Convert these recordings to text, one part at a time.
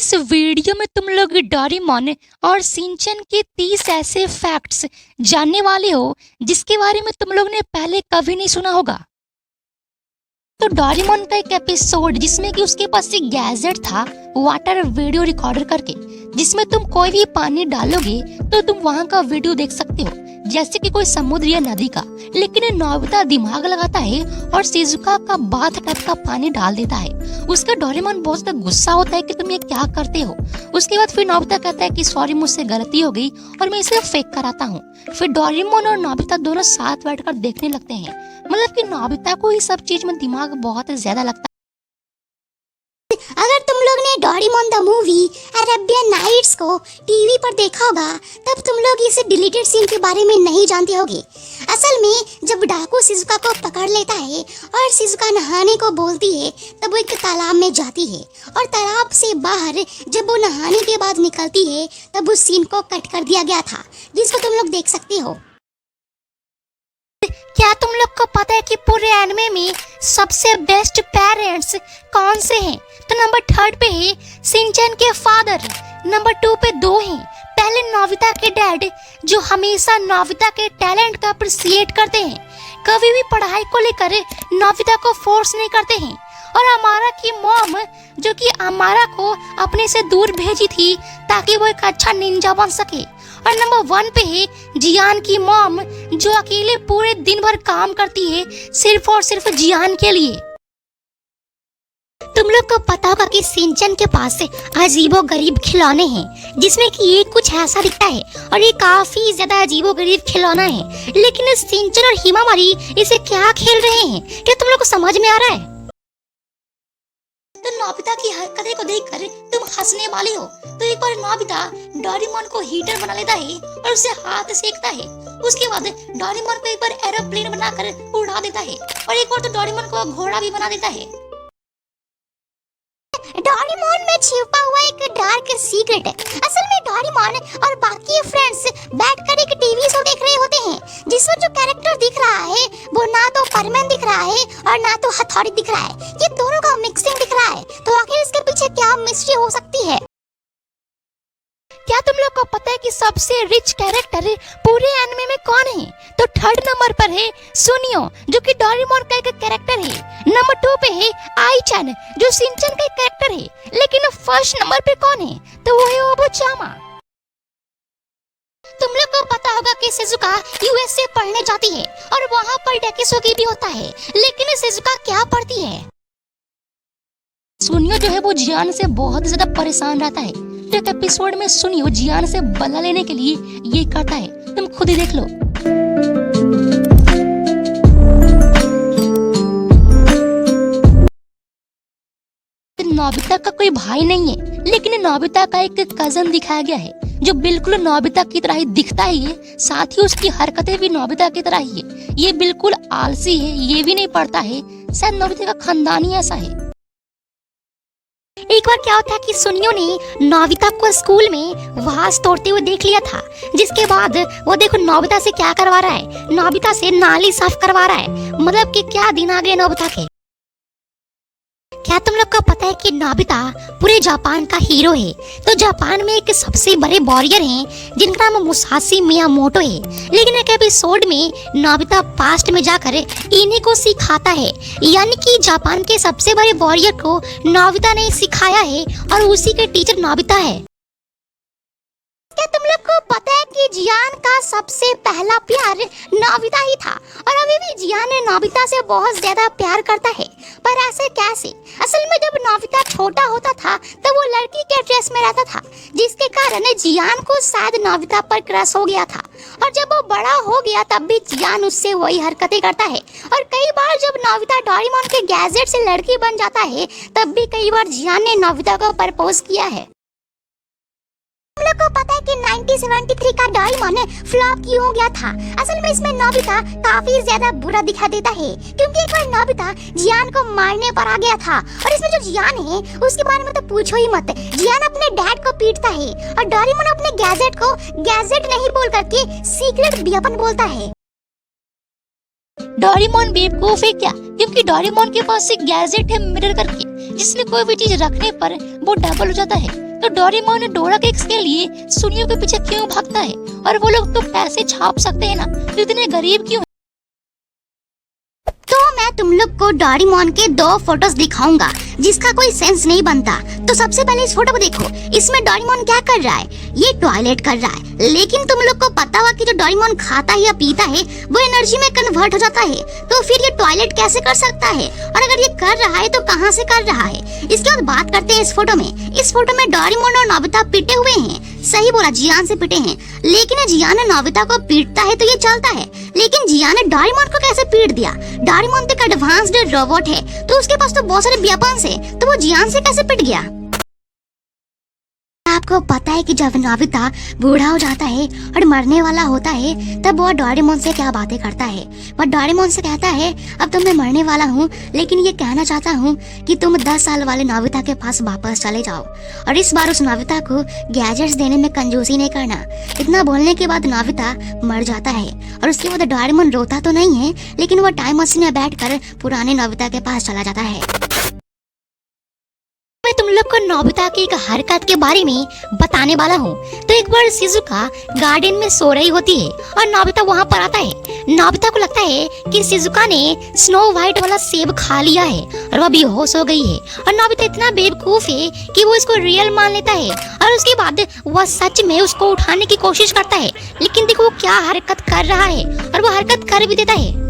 इस वीडियो में तुम लोग डोरेमोन और शिनचैन के 30 ऐसे फैक्ट्स जानने वाले हो जिसके बारे में तुम लोग ने पहले कभी नहीं सुना होगा। तो डोरेमोन का एक एपिसोड जिसमें कि उसके पास एक गैजेट था वाटर वीडियो रिकॉर्डर करके, जिसमें तुम कोई भी पानी डालोगे तो तुम वहां का वीडियो देख सकते हो, जैसे कि कोई समुद्र या नदी का। लेकिन नोबिता दिमाग लगाता है और शिजुका का बाथ टब का पानी डाल देता है। उसका डोरेमोन बहुत ज्यादा गुस्सा होता है कि तुम ये क्या करते हो। उसके बाद फिर नोबिता कहता है कि सॉरी, मुझसे गलती हो गई और मैं इसे फेंक कर आता हूँ। फिर डोरेमोन और नोबिता दोनों साथ बैठकर देखने लगते हैं। मतलब कि नोबिता को इस सब चीज में दिमाग बहुत ज्यादा लगता है। अगर तुम लोग ने Doraemon the movie Arabian Nights को टीवी पर देखा होगा तब तुम लोग इस डिलीटेड सीन के बारे में नहीं जानते होगे। असल में जब डाकू शिजुका को पकड़ लेता है और शिजुका नहाने को बोलती है तब वो एक तालाब में जाती है और तालाब से बाहर जब वो नहाने के बाद निकलती है तब उस सीन को कट कर दिया गया था, जिसको तुम लोग देख सकते हो। क्या तुम लोग को पता है कि पूरे एनिमे में सबसे बेस्ट पेरेंट्स कौन से हैं? तो नंबर 3 पे है शिनचैन के फादर, नंबर 2 पे 2 हैं। पहले नोबिता के डैड जो हमेशा नोबिता के टैलेंट का अप्रिशिएट करते हैं, कभी भी पढ़ाई को लेकर नोबिता को फोर्स नहीं करते हैं। और अमारा की मॉम जो कि अमारा को अपने से दूर भेजी थी ताकि वो एक अच्छा निंजा बन सके। और नंबर 1 पे है जियान की मॉम जो अकेले पूरे दिन भर काम करती है सिर्फ और सिर्फ जियान के लिए। तुम लोग को पता होगा कि शिनचैन के पास अजीबो गरीब खिलौने हैं, जिसमें कि ये कुछ ऐसा दिखता है और ये काफी ज्यादा अजीबो गरीब खिलौना है। लेकिन शिनचैन और हिमामारी इसे क्या खेल रहे हैं, क्या तुम लोग को समझ में आ रहा है? तो नोबिता की हरकतें को देखकर तुम हंसने वाले हो। तो एक बार नोबिता डोरेमोन को हीटर बना लेता है और उसे हाथ सेकता है। उसके बाद डोरेमोन को एक बार एरोप्लेन बनाकर उड़ा देता है और एक बार तो डोरेमोन को घोड़ा भी बना देता है। डोरेमोन में छिपा हुआ एक डार्क सीक्रेट है। असल में डोरेमोन और बाकी फ्रेंड्स बैठकर एक टीवी शो देख रहे होते हैं, जिसमें जो कैरेक्टर दिख रहा है वो ना तो परमैन दिख रहा है और ना तो हथौड़ी दिख रहा है। ये दोनों का मिक्सिंग दिख रहा है। तो आखिर इसके पीछे क्या मिस्ट्री हो सकती है? क्या तुम लोग को पता है कि सबसे रिच कैरेक्टर पूरे एनिमे में कौन है? तो 3rd नंबर पर है सुनियो जो कि डोरेमोन का एक कैरेक्टर है। नंबर 2 पे है आई-चैन जो शिनचैन का एक कैरेक्टर है। लेकिन 1st नंबर पे कौन है? तो वो है ओबोचामा। तुम लोग को पता होगा कि शिजुका यूएसए पढ़ने जाती है और वहाँ पर डेकिसोगी भी होता है, लेकिन शिजुका क्या पढ़ती है? सुनियो जो है वो जियान से बहुत ज्यादा परेशान रहता है। तो एक एपिसोड में सुनियो जियान से बदला लेने के लिए ये करता है, तुम खुद ही देख लो। नोबिता का कोई भाई नहीं है, लेकिन नोबिता का एक कजन दिखाया गया है जो बिल्कुल नोबिता की तरह ही दिखता ही है, साथ ही उसकी हरकतें भी नोबिता की तरह ही है। ये बिल्कुल आलसी है, ये भी नहीं पढ़ता है, शायद नोबिता का खानदान ही ऐसा है। एक बार क्या होता है कि सुनियो ने नोबिता को स्कूल में वास तोड़ते हुए देख लिया था, जिसके बाद वो देखो नोबिता से क्या करवा रहा है, नोबिता से नाली साफ करवा रहा है। मतलब कि क्या दिन आ गए नोबिता के। क्या तुम लोग को पता है कि नोबिता पूरे जापान का हीरो है? तो जापान में एक सबसे बड़े वॉरियर हैं जिनका नाम मुसाशी मियामोटो है। लेकिन एक एपिसोड में नोबिता पास्ट में जाकर इन्हीं को सिखाता है, यानी कि जापान के सबसे बड़े वॉरियर को नोबिता ने सिखाया है और उसी के टीचर नोबिता है। क्या तुम लोग को पता है कि जियान का सबसे पहला प्यार नोबिता ही था और अभी भी जियान नोबिता से बहुत ज्यादा प्यार करता है। पर ऐसे कैसे? असल में जब नोबिता छोटा होता था तब वो लड़की के ड्रेस में रहता था, जिसके कारण जियान को शायद नोबिता पर क्रश हो गया था। और जब वो बड़ा हो गया तब भी जियान उससे वही हरकतें करता है। और कई बार जब नोबिता डोरेमोन के गैजेट से लड़की बन जाता है तब भी कई बार जियान ने नोबिता को प्रपोज किया है। तुम लोग को पता है कि 1973 का डोरेमोन फ्लॉप क्यों हो गया था? असल में इसमें नोबिता काफी ज्यादा बुरा दिखा देता है, क्योंकि एक बार नोबिता जियान को मारने पर आ गया था। और इसमें जो जियान है उसके बारे में तो पूछो ही मत। जियान अपने डैड को पीटता है और डोरेमोन अपने गैजेट को गैजेट नहीं बोल करके सीक्रेट वेपन बोलता है। डोरेमोन बेवकूफ है क्या? क्योंकि डोरेमोन के पास एक गैजेट है मिरर करके, जिसमें कोई भी चीज रखने पर वो डबल हो जाता है। तो डोरेमोन डोरा केक्स के लिए सुनियो के पीछे क्यों भागता है? और वो लोग तो पैसे छाप सकते हैं ना, तो इतने गरीब क्यों? तो मैं तुम लोग को डोरेमोन के 2 फोटोज दिखाऊंगा जिसका कोई सेंस नहीं बनता। तो सबसे पहले इस फोटो को देखो, इसमें डोरेमोन क्या कर रहा है? ये टॉयलेट कर रहा है। लेकिन तुम लोग को पता हुआ कि जो डोरेमोन खाता है या पीता है वो एनर्जी में कन्वर्ट हो जाता है, तो फिर ये टॉयलेट कैसे कर सकता है? और अगर ये कर रहा है तो कहाँ से कर रहा है? इसके बाद बात करते हैं इस फोटो में। इस फोटो में डोरेमोन और नोबिता पिटे हुए हैं। सही बोला, जियान से पिटे हैं। लेकिन जियान ने नोबिता को पीटता है तो ये चलता है, लेकिन जियान ने डोरेमोन को कैसे पीट दिया? डोरेमोन तो एक एडवांस्ड रोबोट है, तो उसके पास तो बहुत सारे वेपन्स है, तो वो जियान से कैसे पिट गया? आपको पता है कि जब नोबिता बूढ़ा हो जाता है और मरने वाला होता है तब वो डोरेमोन से क्या बातें करता है? वो डोरेमोन से कहता है, अब तो मैं मरने वाला हूँ, लेकिन ये कहना चाहता हूँ कि तुम 10 साल वाले नोबिता के पास वापस चले जाओ और इस बार उस नोबिता को गैजेट्स देने में कंजूसी नहीं करना। इतना बोलने के बाद नोबिता मर जाता है और उसके बाद डोरेमोन रोता तो नहीं है, लेकिन वो टाइम मशीन में बैठकर पुराने नोबिता के पास चला जाता है। मैं तुम लोग को नोबिता की एक हरकत के बारे में बताने वाला हूँ। तो एक बार शिजुका गार्डन में सो रही होती है और नोबिता वहाँ पर आता है। नोबिता को लगता है कि शिजुका ने स्नो व्हाइट वाला सेब खा लिया है और वह बेहोश हो गई है। और नोबिता इतना बेवकूफ है कि वो इसको रियल मान लेता है और उसके बाद वह सच में उसको उठाने की कोशिश करता है। लेकिन देखो वो क्या हरकत कर रहा है, और वो हरकत कर भी देता है।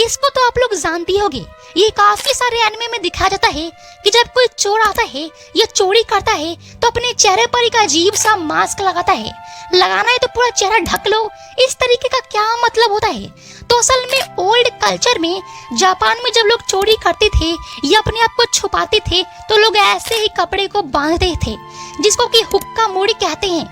इसको तो आप लोग जानते होंगे, ये काफी सारे एनिमे में दिखाया जाता है कि जब कोई चोर आता है या चोरी करता है तो अपने चेहरे पर एक अजीब सा मास्क लगाता है। लगाना है तो पूरा चेहरा ढक लो, इस तरीके का क्या मतलब होता है? तो असल में ओल्ड कल्चर में जापान में जब लोग चोरी करते थे या अपने आप को छुपाते थे तो लोग ऐसे ही कपड़े को बांधते थे, जिसको कि हुक्का मोड़ी कहते हैं।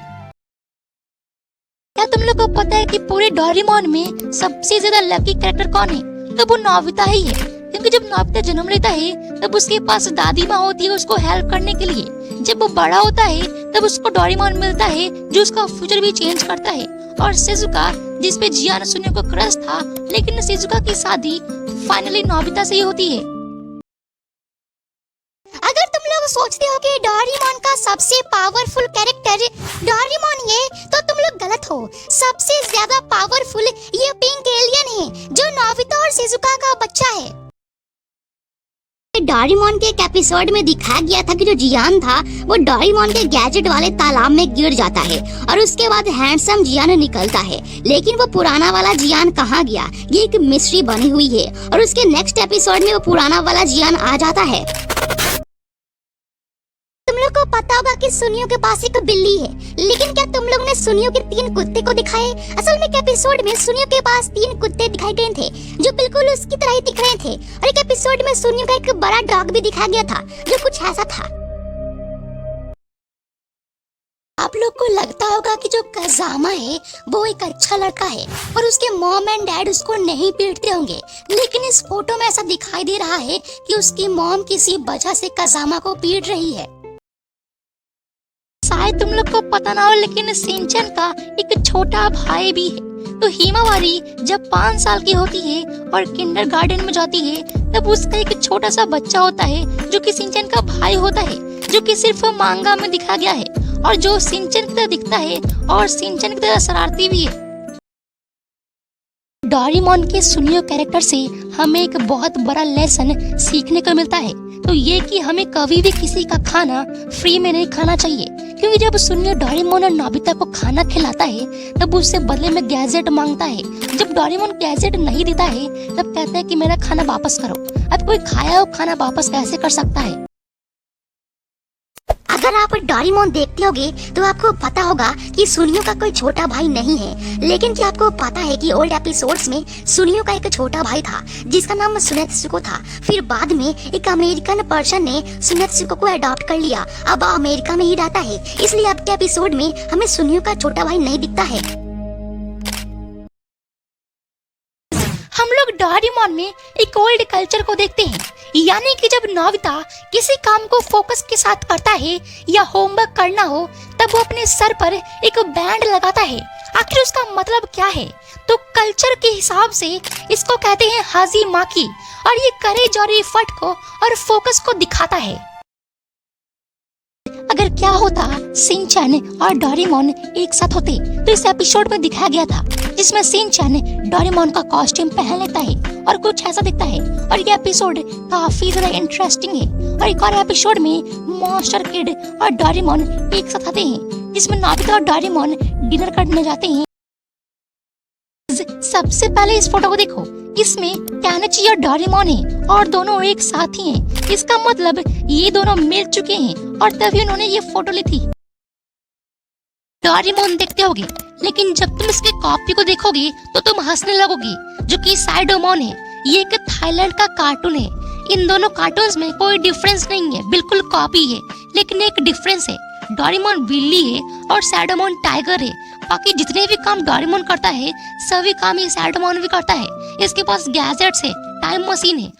क्या तुम लोग को पता है कि पूरे डोरेमोन में सबसे ज्यादा लकी कैरेक्टर कौन है? तो वो नोबिता ही है, क्योंकि जब नोबिता जन्म लेता है तब उसके पास दादी माँ होती है उसको हेल्प करने के लिए। जब वो बड़ा होता है तब उसको डोरेमोन मिलता है जो उसका फ्यूचर भी चेंज करता है। और शिजुका, जिसपे जियान सुनियो को क्रश था, लेकिन शिजुका की शादी फाइनली नोबिता से ही होती है। अगर तुम लोग सोचते हो कि डोरेमोन का सबसे पावरफुल कैरेक्टर डोरेमोन है तो तुम लोग गलत हो। सबसे ज्यादा पावरफुल ये पिंक एलियन है जो नोबिता और शिजुका का बच्चा है। डोरेमोन के एक एपिसोड में दिखाया गया था कि जो जियान था वो डोरेमोन के गैजेट वाले तालाब में गिर जाता है और उसके बाद हैंडसम जियान निकलता है। लेकिन वो पुराना वाला जियान कहाँ गया, ये एक मिस्ट्री बनी हुई है। और उसके नेक्स्ट एपिसोड में वो पुराना वाला जियान आ जाता है। तुम लोग को पता होगा कि सुनियो के पास एक बिल्ली है, लेकिन क्या तुम लोग ने सुनियो के 3 कुत्ते को दिखाए? असल में एक एपिसोड में सुनियो के पास 3 कुत्ते दिखाई गए थे जो बिल्कुल उसकी तरह ही दिख रहे थे, और एक एपिसोड में सुनियो का एक बड़ा डॉग भी दिखाया गया था जो कुछ ऐसा था। आप लोग को लगता होगा कि जो कजामा है वो एक अच्छा लड़का है और उसके मॉम एंड डैड उसको नहीं पीटते होंगे, लेकिन इस फोटो में ऐसा दिखाई दे रहा है कि उसकी मॉम किसी वजह से कजामा को पीट रही है। शायद तुम लोग को पता ना हो, लेकिन शिनचैन का एक छोटा भाई भी है। तो हिमावारी जब 5 साल की होती है और किंडरगार्टन में जाती है तब उसका एक छोटा सा बच्चा होता है जो कि शिनचैन का भाई होता है, जो कि सिर्फ मांगा में दिखाया गया है और जो शिनचैन की तरह दिखता है और शिनचैन की तरह शरारती भी है। डोरेमोन के सुनियो कैरेक्टर से हमें एक बहुत बड़ा लेसन सीखने को मिलता है, तो ये कि हमें कभी भी किसी का खाना फ्री में नहीं खाना चाहिए, क्योंकि जब सुनियो डोरेमोन और नोबिता को खाना खिलाता है तब उससे बदले में गैजेट मांगता है। जब डोरेमोन गैजेट नहीं देता है तब कहता है कि मेरा खाना वापस करो। अब कोई खाया हुआ खाना वापस कैसे कर सकता है? अगर आप डोरेमोन देखते होगे तो आपको पता होगा कि सुनियो का कोई छोटा भाई नहीं है, लेकिन क्या आपको पता है कि ओल्ड एपिसोड्स में सुनियो का एक छोटा भाई था जिसका नाम सुनेत्सुको था। फिर बाद में एक अमेरिकन पर्सन ने सुनेत्सुको को अडॉप्ट कर लिया, अब अमेरिका में ही रहता है, इसलिए अब के एपिसोड में हमें सुनियो का छोटा भाई नहीं दिखता है। हम लोग डोरेमोन में एक ओल्ड कल्चर को देखते हैं, यानी कि जब नोबिता किसी काम को फोकस के साथ करता है या होमवर्क करना हो तब वो अपने सर पर एक बैंड लगाता है। आखिर उसका मतलब क्या है? तो कल्चर के हिसाब से इसको कहते हैं हाजी माकी, और ये करेज और एफर्ट को और फोकस को दिखाता है। अगर क्या होता शिनचैन और डोरेमोन एक साथ होते तो इस एपिसोड में दिखाया गया था जिसमें शिनचैन डोरेमोन का कॉस्ट्यूम पहन लेता है और कुछ ऐसा दिखता है और ये एपिसोड काफी ज्यादा इंटरेस्टिंग है। और एक और एपिसोड में मॉन्स्टर किड और डोरेमोन एक साथ आते हैं जिसमें नोबिता और डोरेमोन डिनर करने जाते हैं। सबसे पहले इस फोटो को देखो, इसमें कैनेची और डोरेमोन है और दोनों एक साथ ही हैं। इसका मतलब ये दोनों मिल चुके हैं और तभी उन्होंने ये फोटो ली थी। डोरेमोन देखते होगे लेकिन जब तुम इसके कॉपी को देखोगे तो तुम हंसने लगोगे, जो कि साइडोमोन है। ये एक थाईलैंड का कार्टून है। इन दोनों कार्टून्स में कोई डिफरेंस नहीं है, बिल्कुल कॉपी है, लेकिन एक डिफरेंस है, डोरेमोन बिल्ली है और सैडोमोन टाइगर है। बाकी जितने भी काम डोरेमोन करता है सभी काम ये सैडोमोन भी करता है। इसके पास गैजेट्स है, टाइम मशीन है